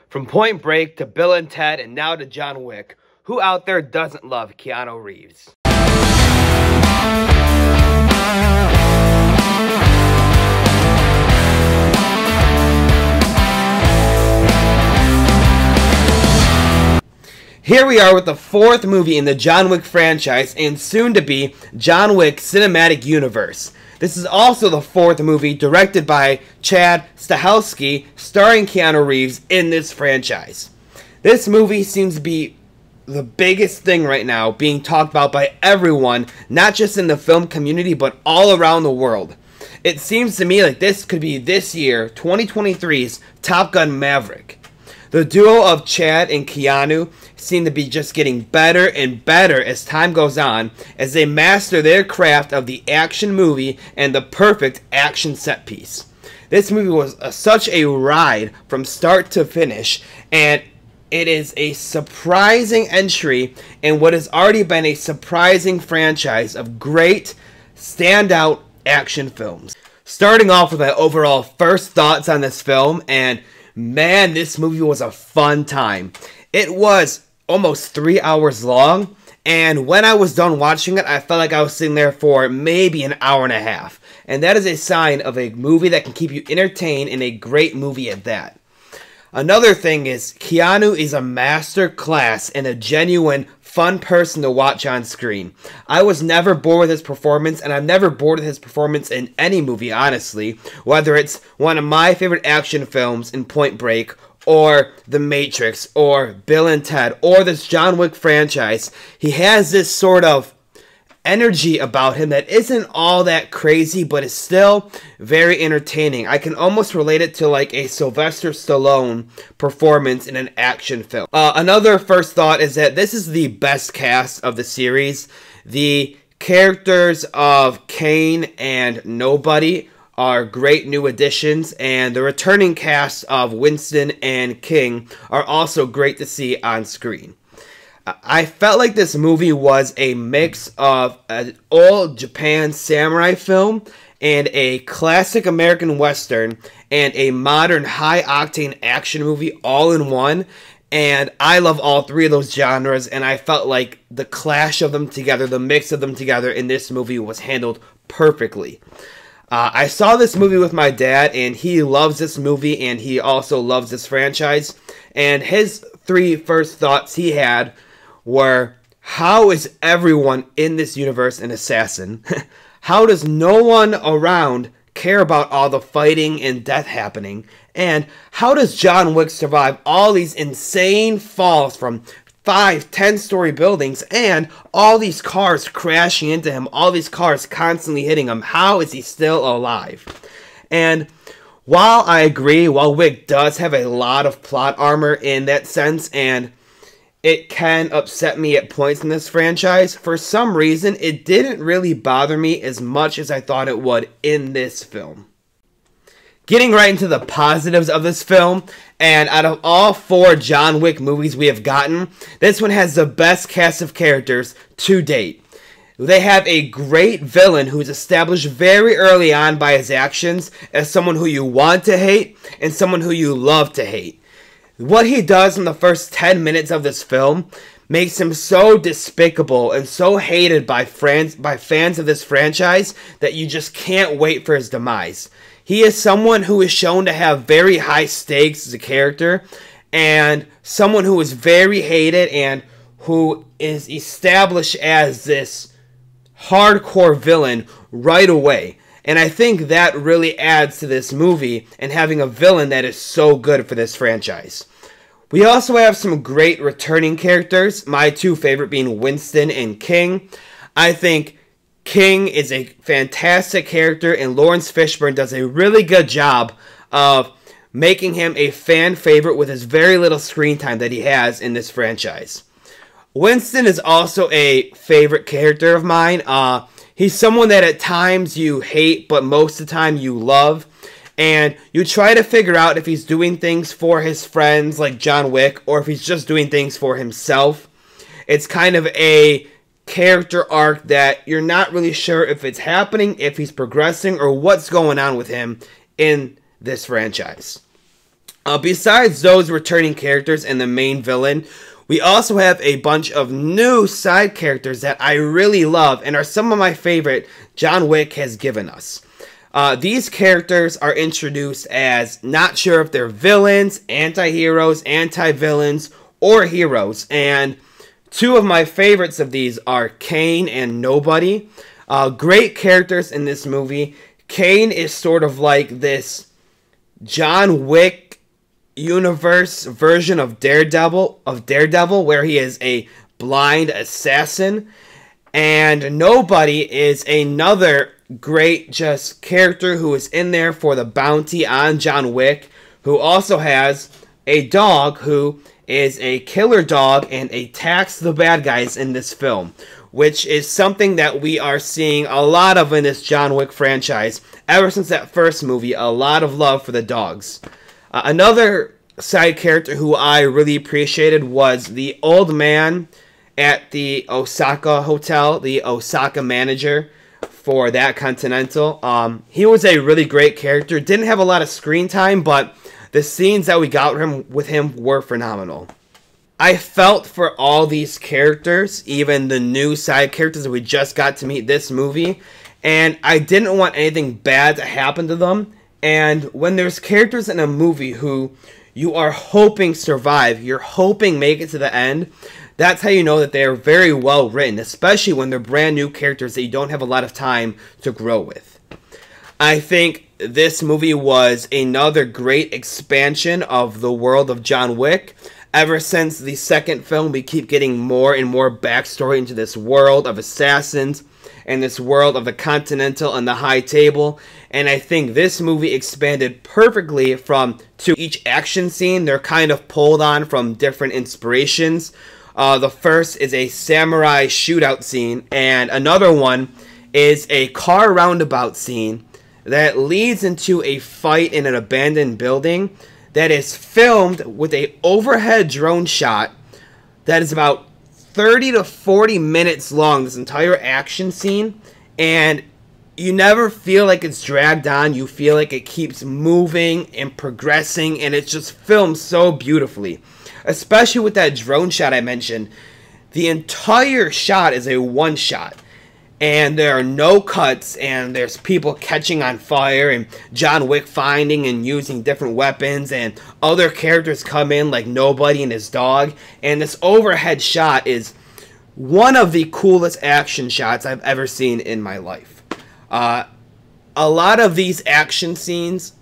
From Point Break to Bill and Ted and now to John Wick, who out there doesn't love Keanu Reeves? Here we are with the fourth movie in the John Wick franchise and soon to be John Wick Cinematic Universe. This is also the fourth movie directed by Chad Stahelski, starring Keanu Reeves in this franchise. This movie seems to be the biggest thing right now, being talked about by everyone, not just in the film community, but all around the world. It seems to me like this could be this year, 2023's Top Gun Maverick. The duo of Chad and Keanu seem to be just getting better and better as time goes on, as they master their craft of the action movie and the perfect action set piece. This movie was such a ride from start to finish, and it is a surprising entry in what has already been a surprising franchise of great, standout action films. Starting off with my overall first thoughts on this film, and man, this movie was a fun time. It was almost 3 hours long, and when I was done watching it, I felt like I was sitting there for maybe an hour and a half. And that is a sign of a movie that can keep you entertained, and a great movie at that. Another thing is, Keanu is a master class and a genuine fun person to watch on screen. I was never bored with his performance, and I'm never bored with his performance in any movie, honestly. Whether it's one of my favorite action films in Point Break, or The Matrix, or Bill and Ted, or this John Wick franchise, he has this sort of energy about him that isn't all that crazy, but is still very entertaining. I can almost relate it to like a Sylvester Stallone performance in an action film. Another first thought is that this is the best cast of the series. The characters of Kane and Nobody are great new additions, and the returning cast of Winston and King are also great to see on screen. I felt like this movie was a mix of an old Japan samurai film and a classic American Western and a modern high-octane action movie all in one. And I love all three of those genres, and I felt like the clash of them together, the mix of them together in this movie was handled perfectly. I saw this movie with my dad, and he loves this movie, and he also loves this franchise. And his three first thoughts he had were, how is everyone in this universe an assassin? How does no one around care about all the fighting and death happening? And how does John Wick survive all these insane falls from 5, 10-story buildings and all these cars crashing into him, all these cars constantly hitting him? How is he still alive? And while I agree, while Wick does have a lot of plot armor in that sense, and it can upset me at points in this franchise, for some reason, it didn't really bother me as much as I thought it would in this film. Getting right into the positives of this film, and out of all 4 John Wick movies we have gotten, this one has the best cast of characters to date. They have a great villain who's established very early on by his actions as someone who you want to hate and someone who you love to hate. What he does in the first 10 minutes of this film makes him so despicable and so hated by fans of this franchise that you just can't wait for his demise. He is someone who is shown to have very high stakes as a character, and someone who is very hated and who is established as this hardcore villain right away. And I think that really adds to this movie and having a villain that is so good for this franchise. We also have some great returning characters, my 2 favorite being Winston and King. I think King is a fantastic character, and Laurence Fishburne does a really good job of making him a fan favorite with his very little screen time that he has in this franchise. Winston is also a favorite character of mine. He's someone that at times you hate, but most of the time you love. And you try to figure out if he's doing things for his friends like John Wick, or if he's just doing things for himself. It's kind of a character arc that you're not really sure if it's happening, if he's progressing, or what's going on with him in this franchise. Besides those returning characters and the main villain, we also have a bunch of new side characters that I really love and are some of my favorite John Wick has given us. These characters are introduced as not sure if they're villains, anti-heroes, anti-villains, or heroes. And two of my favorites of these are Kane and Nobody. Great characters in this movie. Kane is sort of like this John Wick universe version of Daredevil, where he is a blind assassin. And Nobody is another great just character who is in there for the bounty on John Wick, who also has a dog who is a killer dog and attacks the bad guys in this film, which is something that we are seeing a lot of in this John Wick franchise. Ever since that first movie, a lot of love for the dogs. Another side character who I really appreciated was the old man at the Osaka hotel, the Osaka manager for that Continental. He was a really great character. Didn't have a lot of screen time, but the scenes that we got with him were phenomenal. I felt for all these characters, even the new side characters that we just got to meet this movie, and I didn't want anything bad to happen to them. And when there's characters in a movie who you are hoping survive, you're hoping make it to the end, that's how you know that they are very well written, especially when they're brand new characters that you don't have a lot of time to grow with. I think this movie was another great expansion of the world of John Wick. Ever since the second film, we keep getting more and more backstory into this world of assassins and this world of the Continental and the High Table. And I think this movie expanded perfectly to each action scene. They're kind of pulled on from different inspirations. The first is a samurai shootout scene, and another one is a car roundabout scene that leads into a fight in an abandoned building that is filmed with an overhead drone shot that is about 30 to 40 minutes long, this entire action scene, and you never feel like it's dragged on. You feel like it keeps moving and progressing, and it's just filmed so beautifully. Especially with that drone shot I mentioned. The entire shot is a one shot, and there are no cuts, and there's people catching on fire, and John Wick finding and using different weapons, and other characters come in like Nobody and his dog, and this overhead shot is one of the coolest action shots I've ever seen in my life. A lot of these action scenes,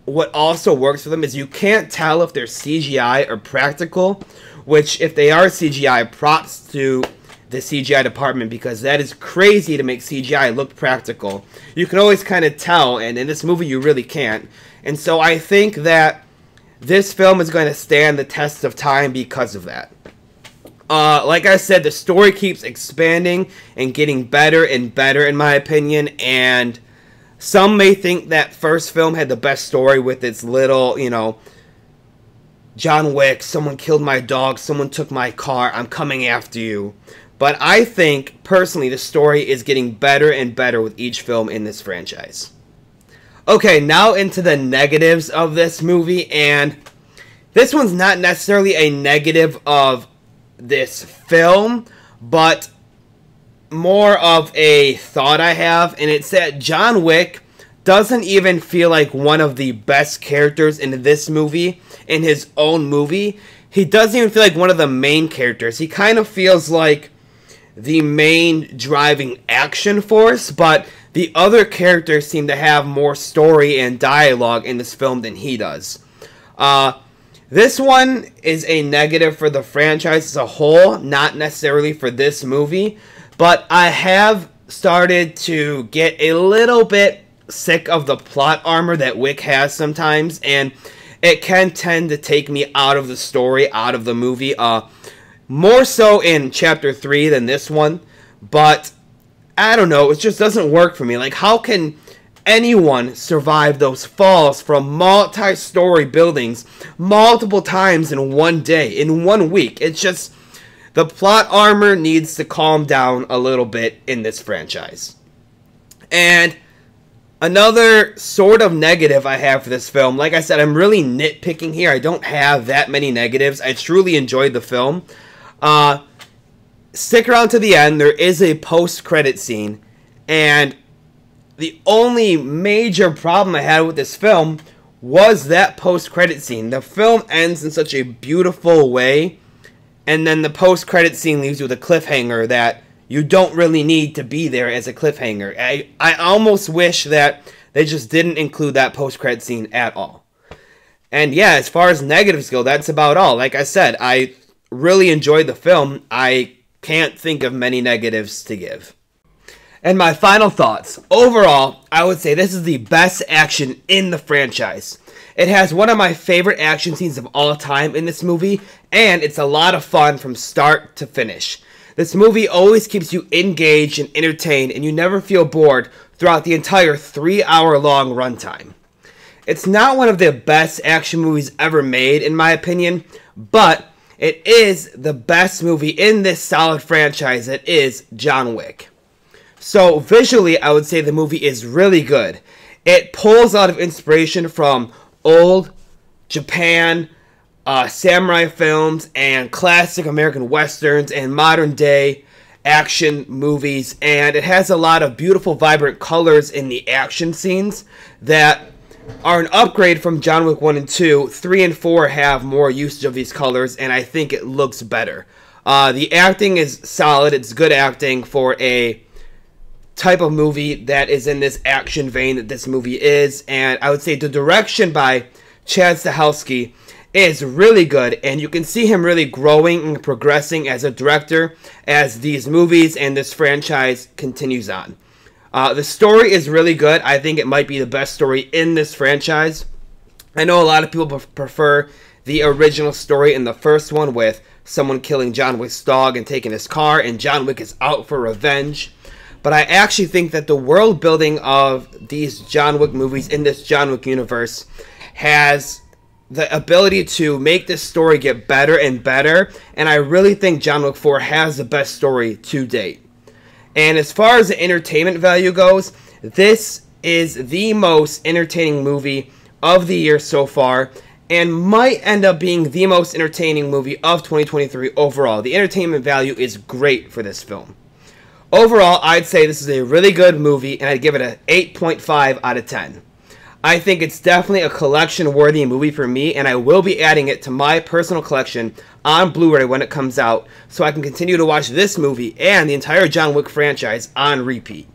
what also works for them is you can't tell if they're CGI or practical, which if they are CGI, props to the CGI department, because that is crazy to make CGI look practical. You can always kind of tell, and in this movie you really can't. And so I think that this film is going to stand the test of time because of that. Like I said, the story keeps expanding and getting better and better in my opinion, and some may think that first film had the best story with its little, John Wick, someone killed my dog, someone took my car, I'm coming after you. But I think, personally, the story is getting better and better with each film in this franchise. Okay, now into the negatives of this movie, and this one's not necessarily a negative of this film, but more of a thought I have, and it's that John Wick doesn't even feel like one of the best characters in this movie, in his own movie. He doesn't even feel like one of the main characters. He kind of feels like the main driving action force, but the other characters seem to have more story and dialogue in this film than he does. This one is a negative for the franchise as a whole, not necessarily for this movie, but I have started to get a little bit sick of the plot armor that Wick has sometimes, and it can tend to take me out of the story, out of the movie, more so in Chapter 3 than this one, but I don't know, it just doesn't work for me. Like, how can anyone survive those falls from multi-story buildings multiple times in one day, in 1 week? It's just, the plot armor needs to calm down a little bit in this franchise. And Another sort of negative I have for this film, like I said, I'm really nitpicking here. I don't have that many negatives. I truly enjoyed the film. Stick around to the end. There is a post-credit scene, and the only major problem I had with this film was that post-credit scene. The film ends in such a beautiful way, and then the post-credit scene leaves you with a cliffhanger that you don't really need to be there as a cliffhanger. I almost wish that they just didn't include that post-credit scene at all. And yeah, as far as negatives go, that's about all. Like I said, I really enjoyed the film. I can't think of many negatives to give. And my final thoughts. Overall, I would say this is the best action in the franchise. It has one of my favorite action scenes of all time in this movie, and it's a lot of fun from start to finish. This movie always keeps you engaged and entertained, and you never feel bored throughout the entire 3-hour-long runtime. It's not one of the best action movies ever made, in my opinion, but it is the best movie in this solid franchise that is John Wick. So visually, I would say the movie is really good. It pulls a lot of inspiration from old Japan, samurai films, and classic American westerns, and modern day action movies, and it has a lot of beautiful, vibrant colors in the action scenes that are an upgrade from John Wick 1 and 2. 3 and 4 have more usage of these colors, and I think it looks better. The acting is solid. It's good acting for a type of movie that is in this action vein that this movie is, and I would say the direction by Chad Stahelski is really good, and you can see him really growing and progressing as a director as these movies and this franchise continues on. The story is really good. I think it might be the best story in this franchise. I know a lot of people prefer the original story in the first one with someone killing John Wick's dog and taking his car, and John Wick is out for revenge. But I actually think that the world building of these John Wick movies in this John Wick universe has the ability to make this story get better and better, and I really think John Wick 4 has the best story to date. And as far as the entertainment value goes, this is the most entertaining movie of the year so far, and might end up being the most entertaining movie of 2023 overall. The entertainment value is great for this film. Overall, I'd say this is a really good movie, and I'd give it an 8.5 out of 10. I think it's definitely a collection-worthy movie for me, and I will be adding it to my personal collection on Blu-ray when it comes out, so I can continue to watch this movie and the entire John Wick franchise on repeat.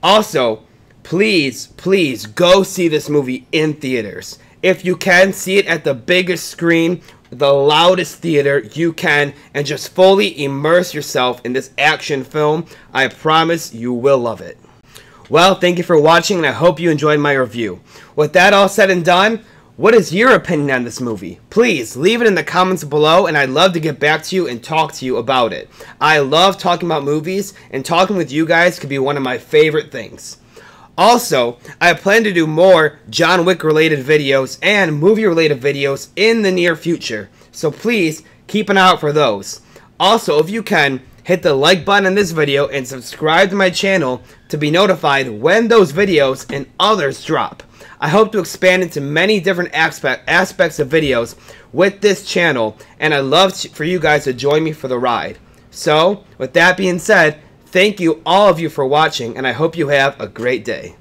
Also, please, please go see this movie in theaters. If you can, see it at the biggest screen, the loudest theater you can, and just fully immerse yourself in this action film. I promise you will love it. Well, thank you for watching, and I hope you enjoyed my review. With that all said and done, what is your opinion on this movie? Please leave it in the comments below, and I'd love to get back to you and talk to you about it. I love talking about movies, and talking with you guys could be one of my favorite things. Also, I plan to do more John Wick related videos and movie related videos in the near future, so please keep an eye out for those. Also, if you can, hit the like button on this video and subscribe to my channel to be notified when those videos and others drop. I hope to expand into many different aspects of videos with this channel, and I'd love for you guys to join me for the ride. So, with that being said, thank you all of you for watching, and I hope you have a great day.